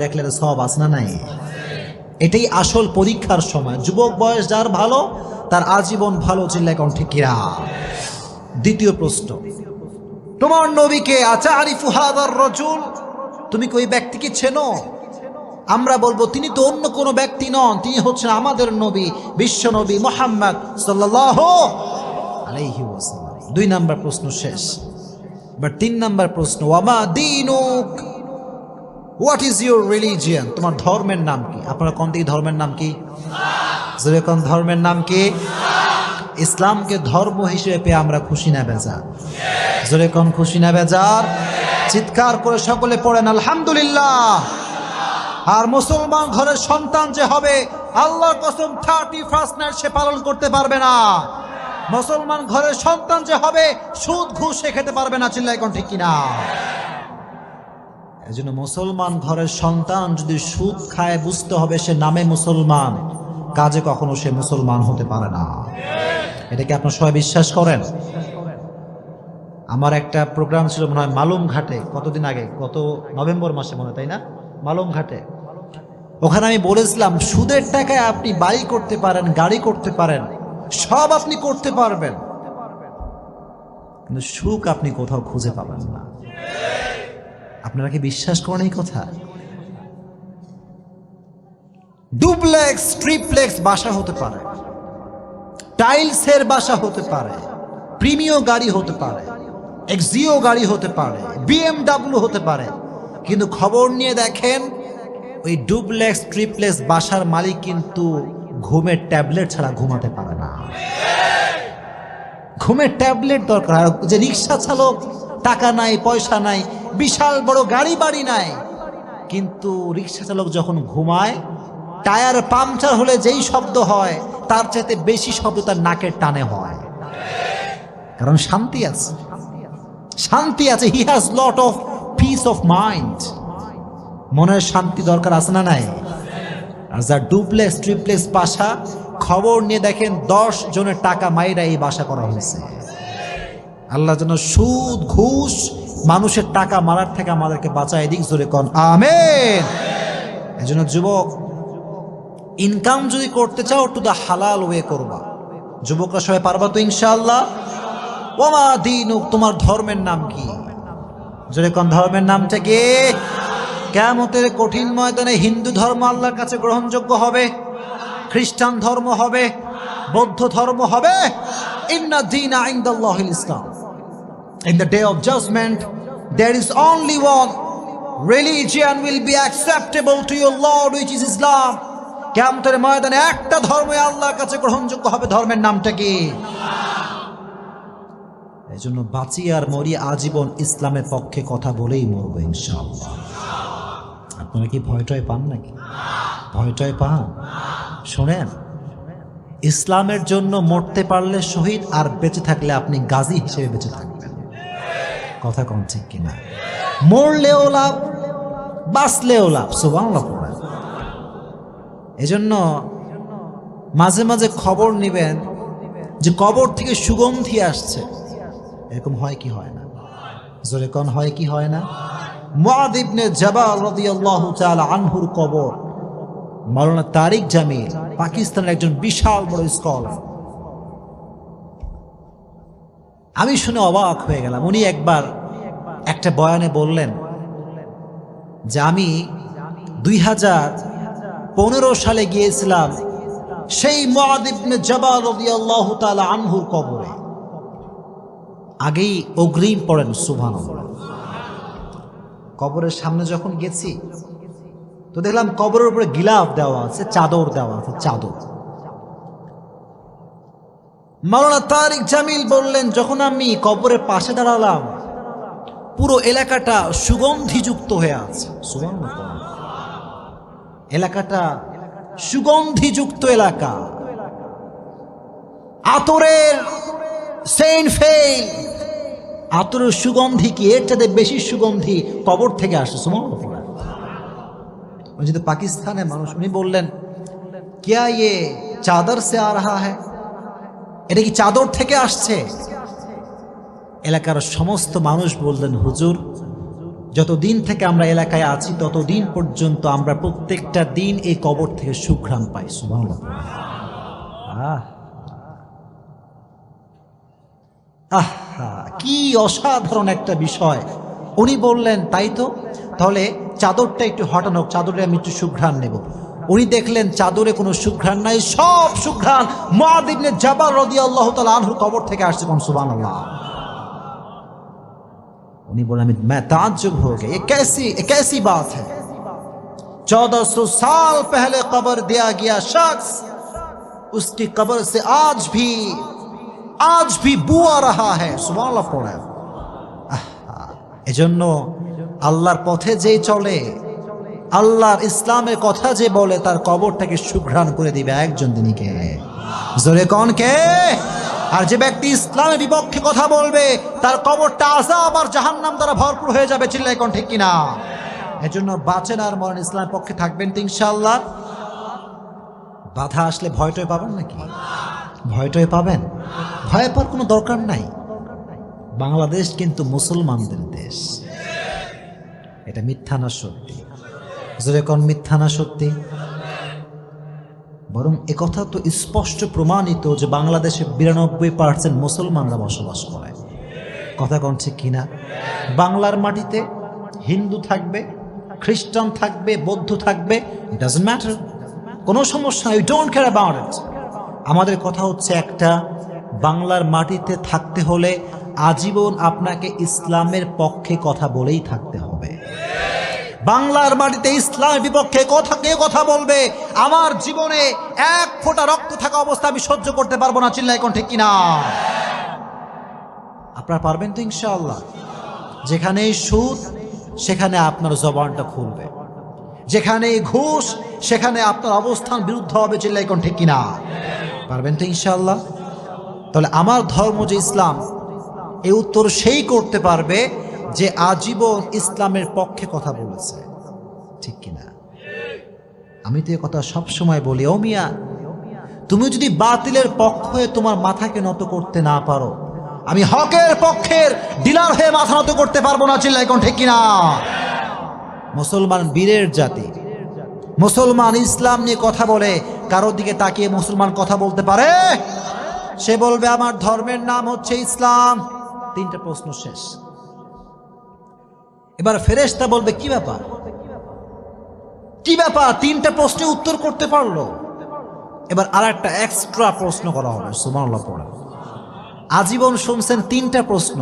দেখলে সব আছে না নাই? এটাই আসল পরীক্ষার সময়। যুবক বয়স যার ভালো তার আজীবন ভালো, চিল্লায় কোন ঠিক কিনা? দ্বিতীয় প্রশ্ন, তোমার নবীকে আতারিফু হাদার রাজুল, তুমি কি ওই ব্যক্তিকে চেনো? আমরা বলবো তিনি তো অন্য কোনো ব্যক্তি নন, তিনি হচ্ছেন আমাদের নবী, বিশ্ব নবী মুহাম্মদ সাল্লাল্লাহু আলাইহি ওয়াসাল্লাম। 2 নাম্বার প্রশ্ন শেষ। বাট 3 নাম্বার প্রশ্ন, ওয়ামা দীনুক, হোয়াট ইজ ইউর রিলিজিয়ান, তোমার ধর্মের নাম কি? আপনারা কোন দিকে ধর্মের নাম কি? জোরে কোন ধর্মের নাম কি? ইসলামকে ধর্ম হিসেবে পেয়ে আমরা খুশি না বেজার? জোরে কোন খুশি না বেজার? চিৎকার করে সকলে পড়েন আলহামদুলিল্লাহ। আর মুসলমান ঘরের সন্তান যে হবে, আল্লাহর কসম 31st নাইট সে পালন করতে পারবে না। মুসলমান ঘরের সন্তান যে হবে, সুদ ঘুষ সে খেতে পারবে না, চিল্লায় কোন ঠিক কিনা? এই জন্য মুসলমান ঘরের সন্তান যদি সুদ খায়, বুঝতে হবে সে নামে মুসলমান, কাজে কখনো সে মুসলমান হতে পারে না। এটাকে আপনার সবাই বিশ্বাস করেন? আমার একটা প্রোগ্রাম ছিল মনে হয় মালুম ঘাটে, কতদিন আগে, গত নভেম্বর মাসে মনে, তাই না? মালুম ঘাটে। ওখানে আমি বলেছিলাম সুদের টাকায় আপনি বাড়ি করতে পারেন, গাড়ি করতে পারেন, সব আপনি করতে পারবেন, কিন্তু সুখ আপনি কোথাও খুঁজে পাবেন না। আপনারা কি বিশ্বাস করেন এই কথা? ডুপ্লেক্স ট্রিপ্লেক্স বাসা হতে পারে, টাইলসের বাসা হতে পারে, প্রিমিয়াম গাড়ি হতে পারে, এক্সিও গাড়ি হতে পারে, BMW হতে পারে, কিন্তু খবর নিয়ে দেখেন ওই ডুপ্লেক্স ট্রিপ্লেক্স বাসার মালিক কিন্তু ঘুমের ট্যাবলেট ছাড়া ঘুমাতে পারে না। ঘুমের ট্যাবলেট দরকার। যে রিক্সা চালক, টাকা নাই, পয়সা নাই, বিশাল বড় গাড়ি বাড়ি নাই, কিন্তু রিক্সা চালক যখন ঘুমায়, টায়ার পাংচার হলে যেই শব্দ হয় তার চাইতে বেশি শব্দ তার নাকের টানে হয়, কারণ শান্তি আছে, শান্তি আছে। He has lot of piece of mind. মনের শান্তি দরকার আছে না নাই? আর যার ডুপ্লেক্স ট্রিপ্লেক্স বাসা, খবর নিয়ে দেখেন 10 জনের টাকা মাইরা এই বাসা করা হয়েছে। আল্লাহ যেন সুদ ঘুষ মানুষের টাকা মারার থেকে আমাদেরকে বাঁচায় দিক, জোরে কোন আমিন। এই জন্য যুবক, ইনকাম যদি করতে চাও টু দা হালাল ওয়ে করবা। যুবকরা সবাই পারবা তো ইনশাআল্লাহ? ওমা দীনুক, তোমার ধর্মের নাম কি? জোরে কোন ধর্মের নামটা কি? কিয়ামতের কঠিন ময়দানে হিন্দু ধর্ম আল্লাহর কাছে গ্রহণযোগ্য হবে, খ্রিস্টান ধর্ম হবে, বৌদ্ধ ধর্ম হবে। ইন্না দীনা ইনদাল্লাহিল ইসলাম। In the day of judgment, there is only one religion will be acceptable to your Lord, which is Islam. কিয়ামতের ময়দানে একটা ধর্মই আল্লাহর কাছে গ্রহণযোগ্য হবে, ধর্মের নামটা কি? এই জন্য বাঁচি আর মরি আজীবন ইসলামের পক্ষে কথা বলেই মরবো ইনশাআল্লাহ। আপনারা কি ভয়টয় পান নাকি? ভয়টয় পান? শোনেন, ইসলামের জন্য মরতে পারলে শহীদ, আর বেঁচে থাকলে আপনি গাজী হিসেবে বেঁচে থাকবেন। কথা কোন ঠিক কিনা? মরলেও লাভ, বাঁচলেও লাভ। সুবহানাল্লাহ। এজন্য মাঝে মাঝে খবর নেবেন যে কবর থেকে সুগন্ধি আসছে, এরকম হয় কি হয় না? জোরে কোন হয় কি হয় না? মুআয ইবনে জাবাল রাদিয়াল্লাহু তাআলা আনহুর কবর, মাওলানা তারিক জামিল পাকিস্তানের একজন বিশাল বড় স্কলার। আমি শুনে অবাক হয়ে গেলাম। উনি একবার একটা বয়ানে বললেন যে আমি 2015 সালে গিয়েছিলাম সেই মুআয ইবনে জাবাল রাদিয়াল্লাহু তাআলা আনহুর কবরে। আগেই অগ্রিম পড়েন সুবহানাল্লাহ। কবরের সামনে যখন গেছি তো দেখলাম কবরের উপরে গিলাফ দেওয়া আছে, চাদর দেওয়া আছে, চাদর। মাওলানা তারিক জামিল বললেন, যখন আমি কবরের পাশে দাঁড়ালাম পুরো এলাকাটা সুগন্ধিযুক্ত হয়ে আছে। সুবহানাল্লাহ। এলাকাটা সুগন্ধিযুক্ত এলাকা, আতরের সেন্ট ফেল, আতরের সুগন্ধি কি এর চাইতে বেশি সুগন্ধি কবর থেকে আসে। সুবহানাল্লাহ। যেহেতু পাকিস্তানের মানুষ, উনি বললেন, क्या ये চাদর সে আ রহা হ্যায়, এটা কি চাদর থেকে আসছে? এলাকার সমস্ত মানুষ বললেন, হুজুর যতদিন থেকে আমরা এলাকায় আছি ততদিন পর্যন্ত আমরা প্রত্যেকটা দিন এই কবর থেকে সুঘ্রাণ পাই। সুবহানাল্লাহ। আহা, কি অসাধারণ একটা বিষয়। উনি বললেন তাই তো, তাহলে চাদরটা একটু হটানো, চাদরে আমি একটু সুঘ্রাণ নেব। উনি দেখলেন চাদরে কোনো সুঘ্রাণ নাই, সব সুঘ্রাণ মুআয ইবনে জাবাল রাদিয়াল্লাহু তাআলা আনহুর কবর থেকে আসছে। কোন সুবহানাল্লাহ। उन्हीं बोला मैं ताज्जुब हो गया, ये कैसी बात है। 1400 साल पहले कब्र दिया गया शख्स, उसकी कब्र से आज भी बू आ रहा है। सुभान अल्लाह पड़ा। এজন্য আল্লাহর পথে যেই চলে, আল্লাহর ইসলামের কথা যে বলে, তার কবরটাকে সুঘ্রাণ করে দিবে একজন, তিনি কে? জোরে কোন কে? আর যে ব্যক্তি ইসলামের বিপক্ষে কথা বলবে, তার কবরটা আযাব আর জাহান্নাম দ্বারা ভরপুর হয়ে যাবে। চিল্লায় কোন ঠিক কিনা? এজন্য বাঁচেন আর মরেন ইসলামের পক্ষে থাকবেন তো ইনশাআল্লাহ। বাধা আসলে ভয়টয় পাবেন নাকি? ভয়টয় পাবেন? ভয় পাওয়ার কোনো দরকার নাই। বাংলাদেশ কিন্তু মুসলমানদের দেশ। এটা মিথ্যা না সত্যি? জোরে কোন মিথ্যা না সত্যি? বরং একথা তো স্পষ্ট প্রমাণিত যে বাংলাদেশে 92% মুসলমানরা বসবাস করে। কথা কোন ঠিক কিনা? বাংলার মাটিতে হিন্দু থাকবে, খ্রিস্টান থাকবে, বৌদ্ধ থাকবে, ইট ডাজন্ট ম্যাটার, কোনো সমস্যা নাই, we don't care about it. আমাদের কথা হচ্ছে একটা, বাংলার মাটিতে থাকতে হলে আজীবন আপনাকে ইসলামের পক্ষে কথা বলেই থাকতে হবে। বাংলার মাটিতে ইসলামের বিপক্ষে কেউ কথা বলবে, আমার জীবনে এক ফোঁটা রক্ত থাকা অবস্থা আমি সহ্য করতে পারবো না। চিল্লায় কোন ঠিক কিনা? আপনারা পারবেন তো ইনশাআল্লাহ? যেখানে সুদ সেখানে আপনার জবানটা খুলবে, যেখানে ঘুষ সেখানে আপনার অবস্থান বিরুদ্ধ হবে। চিল্লায় কোন ঠিক কিনা? পারবেন তো ইনশাআল্লাহ? তাহলে আমার ধর্ম যে ইসলাম, এই উত্তর সেই করতে পারবে যে আজীবন ইসলামের পক্ষে কথা বলেছে। ঠিক কিনা? আমি তো এ কথা সবসময় বলি, ও মিয়া, তুমি যদি বাতিলের পক্ষ হয়ে তোমার মাথাকে নত করতে না পারো, আমি হকের পক্ষের ডিলার হয়ে মাথা নত করতে পারবো না। চিল্লায় কোন ঠিক কিনা? মুসলমান বীরের জাতি, মুসলমান ইসলাম নিয়ে কথা বলে, কারোর দিকে তাকিয়ে মুসলমান কথা বলতে পারে? সে বলবে আমার ধর্মের নাম হচ্ছে ইসলাম। তিনটা প্রশ্ন শেষ। এবার ফেরেশতা বলবে কি ব্যাপার, কি ব্যাপার, তিনটা প্রশ্নের উত্তর করতে পারলো। এবার আর একটা এক্সট্রা প্রশ্ন করা হবে। সুবহানাল্লাহ পড়া। আজীবন শুনছেন তিনটা প্রশ্ন,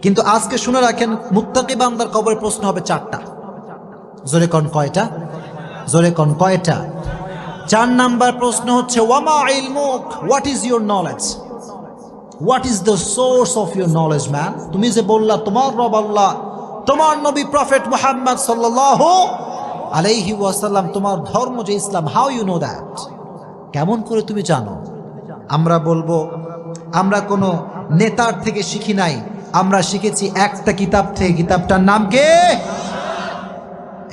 কিন্তু আজকে শুনে রাখেন, মুত্তাকি বান্দার কবরে প্রশ্ন হবে চারটা। জোরে কোন কয়টা? জোরে কোন কয়টা? 4 নাম্বার প্রশ্ন হচ্ছে ওয়ামা ইলমুক, what is your knowledge, what is the source of your knowledge man. তুমি যে বললা তোমার রব আল্লাহ, তোমার নবী প্রফেট মুহাম্মদ সাল্লাল্লাহু আলাইহি ওয়াসাল্লাম, তোমার ধর্ম যে ইসলাম, হাউ ইউ নো দ্যাট, কেমন করে তুমি জানো? আমরা বলবো আমরা কোনো নেতার থেকে শিখি নাই, আমরা শিখেছি একটা কিতাব থেকে। কিতাবটার নাম কি?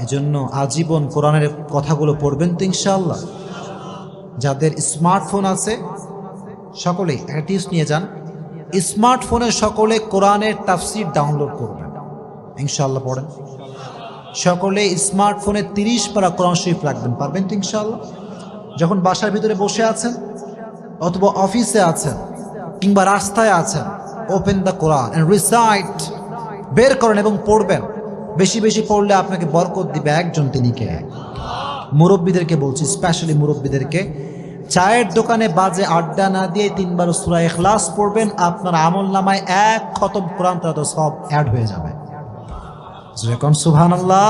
এজন্য আজীবন কোরআনের কথাগুলো পড়বেন তো ইনশাআল্লাহ। যাদের স্মার্টফোন আছে সকলেই একটা টিপস নিয়ে যান, স্মার্টফোনে সকলে কোরআনের তাফসীর ডাউনলোড করবেন, ইনশাআল্লাহ পড়েন। সকলে স্মার্টফোনে 30 পারা কোরআন শরীফ রাখবেন, পারবেন তো ইনশাআল্লাহ? যখন বাসার ভিতরে বসে আছেন অথবা অফিসে আছেন কিংবা রাস্তায় আছেন, open the Quran and recite, বের করেন এবং পড়বেন। বেশি বেশি পড়লে আপনাকে বরকত দিবে একজন, তিনি কে? মুরব্বীদেরকে বলছি, স্পেশালি মুরব্বীদেরকে, চায়ের দোকানে বাজে আড্ডা না দিয়ে 3 বার সূরা ইখলাস পড়বেন, আপনার আমলনামায় 1 খতম কোরআন তাতে সব অ্যাড হয়ে যাবে। যেরকম সুবহানাল্লাহ।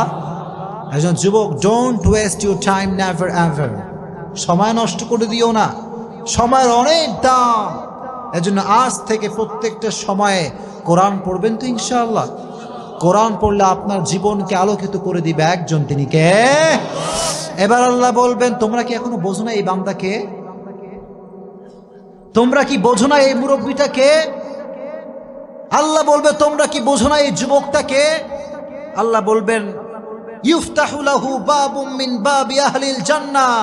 একজন যুবক, don't waste your time, never ever. সময় নষ্ট করে দিও না, সময়ের অনেক দাম। এজন্য আজ থেকে প্রত্যেকটা সময়ে কোরআন পড়বেন তো ইনশাআল্লাহ। কোরআন পড়লে আপনার জীবনকে আলোকিত করে দিবে একজন, তিনি কে? এবার আল্লাহ বলবেন, তোমরা কি এখনো বোঝো না এই বান্দাকে? তোমরা কি বোঝো না এই মুরব্বীটাকে? আল্লাহ বলবে, তোমরা কি বোঝো না এই যুবকটাকে? আল্লাহ বলবেন, ইফতাহু লাহু বাবুম মিন বাবি আহলিল জান্নাহ।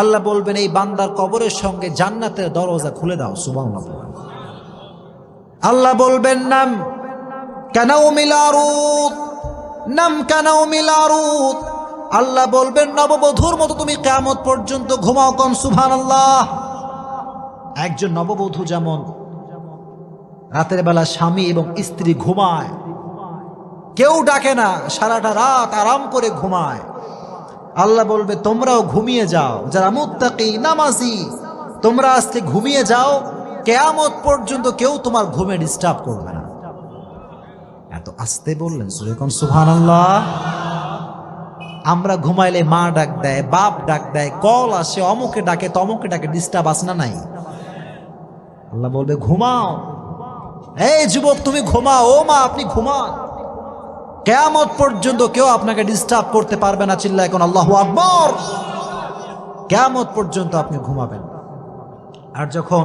আল্লাহ বলবেন, এই বান্দার কবরের সঙ্গে জান্নাতের দরজা খুলে দাও। সুবহানাল্লাহ। আল্লাহ বলবেন, নাম কানাউমিল আরুদ, নাম কানাউমিল আরুদ। আল্লাহ বলবেন নববধূর মতো তুমি কিয়ামত পর্যন্ত ঘুমাও। কোন সুবহানাল্লাহ। একজন নববধূ যেমন রাতের বেলা স্বামী এবং স্ত্রী ঘুমায়, কেউ ডাকে না, সারাটা রাত আরাম করে ঘুমায়, আল্লাহ বলবে তোমরাও ঘুমিয়ে যাও, যারা মুত্তাকি নামাজি তোমরা আজকে ঘুমিয়ে যাও, কিয়ামত পর্যন্ত কেউ তোমার ঘুমে ডিস্টার্ব করবে না। এত আস্তে বললেন সুবহানাল্লাহ। আমরা ঘুমাইলে মা ডাক দেয়, বাপ ডাক দেয়, কল আসে, অমুকে ডাকে তমুকে ডাকে, ডিস্টার্ব আসে না নাই? আল্লাহ বলবে ঘুমাও, এই যুবক তুমি ঘুমাও, ও মা আপনি ঘুমান, কিয়ামত পর্যন্ত কেউ আপনাকে ডিস্টার্ব করতে পারবে না। চিল্লায় কোন আল্লাহু আকবার। কিয়ামত পর্যন্ত আপনি ঘুমাবেন। আর যখন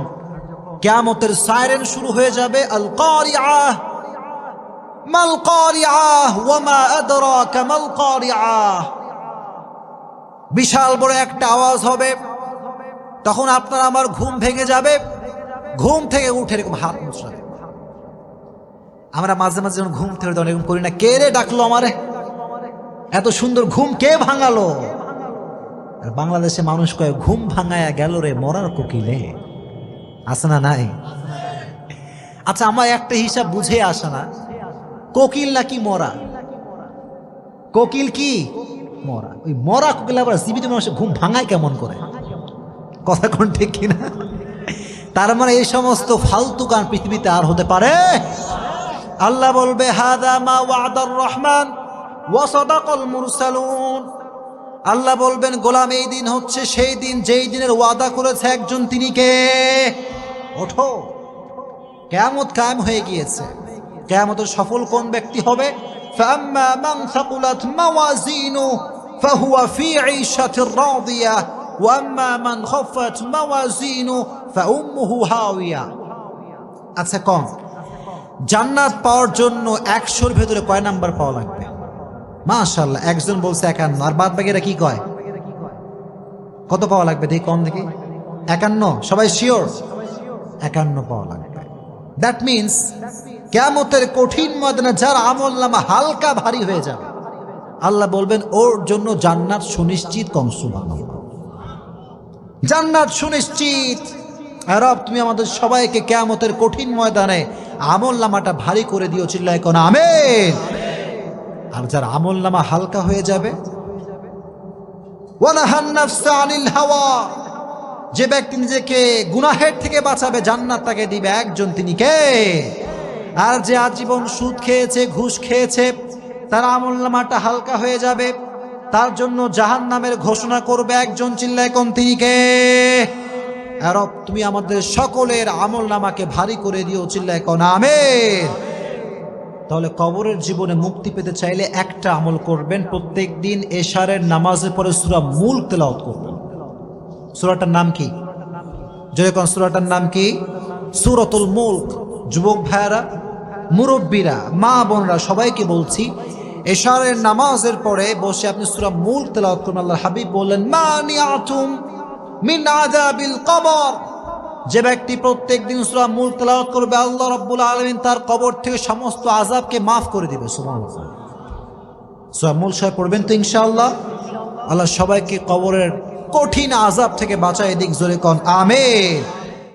কিয়ামতের সাইরেন শুরু হয়ে যাবে, আল কারিআহ মাল কারিআহ ওয়া মা আদরাকা মাল কারিআহ, বিশাল বড় একটা আওয়াজ হবে, তখন আপনার আমার ঘুম ভেঙে যাবে, ঘুম থেকে উঠে এরকম হাত মুছড়াবে। আমরা মাঝে মাঝে যখন ঘুম থেকে এরকম করি না, কে রে ডাকলো আমারে, এত সুন্দর ঘুম কে ভাঙালো? আর বাংলাদেশে মানুষ কয় ঘুম ভাঙায়া গেল রে মরার কোকিলে, আছে না নাই? আচ্ছা আমার একটা হিসাব বুঝে আসে না, কোকিল নাকি মরা? কোকিল কি মরা? ওই মরা কোকিল আবার জীবিত মানুষের ঘুম ভাঙায় কেমন করে? কথা কোন ঠিক কিনা? তার মানে এই সমস্ত ফালতু গান পৃথিবীতে আর হতে পারে? আল্লাহ বলবে হাদা মা ওয়াদার রহমান ওয়া সাদাকাল মুরসালুন। আল্লাহ বলবেন গোলাম এই দিন হচ্ছে সেই দিন যেই দিনের ওয়াদা করেছে একজন, তিনি কে? ওঠো, কিয়ামত কায়েম হয়ে গিয়েছে। কিয়ামতের সফল কোন ব্যক্তি হবে? ফাম্মা মান সাকুলাত মাওয়াজিনু ফাহুয়া ফি ঈশাতির রাদিয়া ওয়া আম্মা মান খাফাত মাওয়াজিনু ফাউম্মুহু হাওিয়া। আচ্ছা কোন জান্নাত পাওয়ার জন্য 100-র ভেতরে কয় নাম্বার পাওয়া লাগবে? মাশাআল্লাহ, একজন বলছে 51, আর বাদ বাকিরা কি কয়? কত পাওয়া লাগবে দেখি, কম দেখি। 51? সবাই শিওর? 51 পাওয়া লাগবে। দ্যাট মিনস কিয়ামতের কঠিন ময়দানে যার আমলনামা হালকা ভারী হয়ে যাবে, আল্লাহ বলবেন ওর জন্য জান্নাত সুনিশ্চিত। কম সুবহানাল্লাহ। জান্নাত সুনিশ্চিত। রব তুমি আমাদের সবাইকে কিয়ামতের কঠিন ময়দানে আমলনামাটা ভারী করে দিও। চিল্লায় কোন আমিন। আর যার আমলনামা হালকা হয়ে যাবে, ওয়ানাহান নাফসা আনিল হাওয়া, যে ব্যক্তি নিজেকে গুনাহের থেকে বাঁচাবে জান্নাত তাকে দিবে একজন, তিনি কে? আর যে আজীবন সুদ খেয়েছে, ঘুষ খেয়েছে, তার আমলনামাটা হালকা হয়ে যাবে, তার জন্য জাহান্নামের ঘোষণা করবে একজন। চিল্লায় কোন তিনি কে? রব তুমি আমাদের সকলের আমলনামাকে ভারী করে দিও। চিল্লায় কোন আমিন। তাহলে কবরের জীবনে মুক্তি পেতে চাইলে একটা আমল করবেন, প্রত্যেক দিন এশারের নামাজের পরে সূরা মুলক তেলাওয়াত করবেন। সূরাটার নাম কি? জোরে কোন সূরাটার নাম কি? সূরাতুল মুলক। যুবক ভাইরা, মুরব্বীরা, মা বোনরা সবাইকে বলছি, এশারের নামাজের পরে বসে আপনি সূরা মুলক তেলাওয়াত করুন। আল্লাহর হাবিব বললেন মানিআতুম মিন আযাবিল কবর, যে ব্যক্তি প্রত্যেক দিন সূরা মুলক তেলাওয়াত করবে আল্লাহ রাব্বুল আলামিন তার কবর থেকে সমস্ত আযাবকে মাফ করে দিবে। সুবহানাল্লাহ। সূরা মুলক সবাই পড়বেন তো ইনশাআল্লাহ। আল্লাহ সবাইকে কবরের কঠিন আযাব থেকে বাঁচায় দিক। জোরে কোন আমিন।